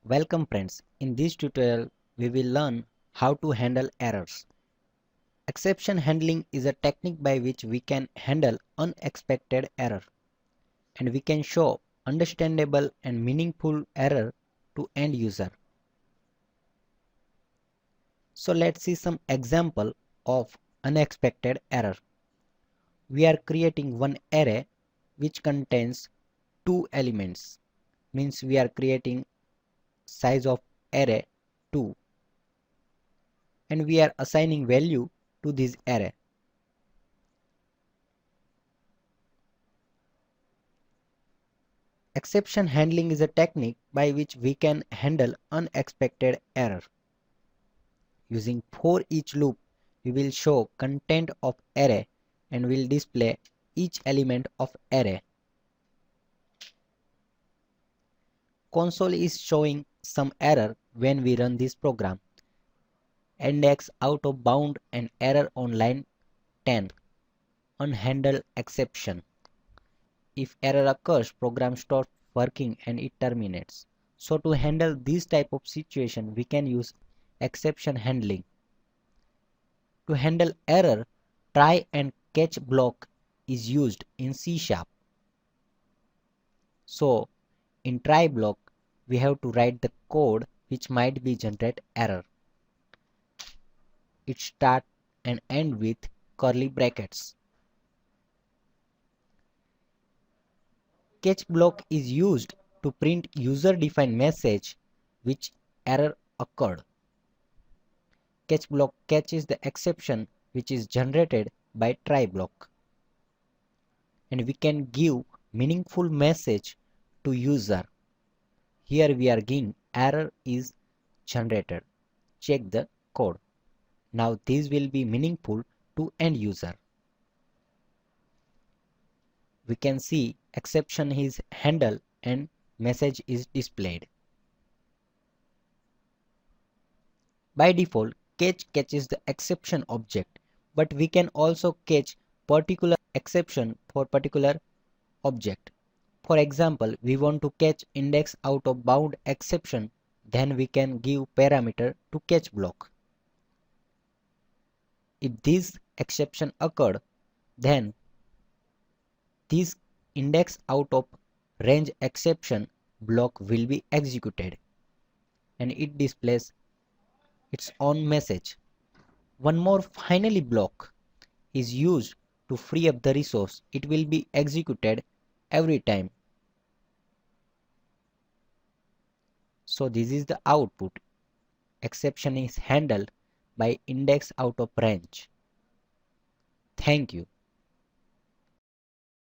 Welcome friends. In this tutorial, we will learn how to handle errors. Exception handling is a technique by which we can handle unexpected error and we can show understandable and meaningful error to end user. So let's see some example of unexpected error. We are creating one array which contains two elements. Means we are creating size of array 2 and we are assigning value to this array. Exception handling is a technique by which we can handle unexpected error. Using for each loop, we will show content of array and will display each element of array. Console is showing some error when we run this program. Index out of bound and error on line 10. Unhandled exception. If error occurs, program stops working and it terminates. So to handle this type of situation, we can use exception handling. To handle error, try and catch block is used in C#. So in try block, we have to write the code which might be generate error. It start and end with curly brackets. Catch block is used to print user-defined message which error occurred. Catch block catches the exception which is generated by try block. And we can give meaningful message to user. Here we are giving error is generated. Check the code. Now this will be meaningful to end user. We can see exception is handled and message is displayed. By default, catch catches the exception object, but we can also catch particular exception for particular object. For example, we want to catch index out of bound exception, then we can give parameter to catch block. If this exception occurred, then this index out of range exception block will be executed and it displays its own message. One more finally block is used to free up the resource. It will be executed every time. So this is the output. Exception is handled by index out of range. Thank you.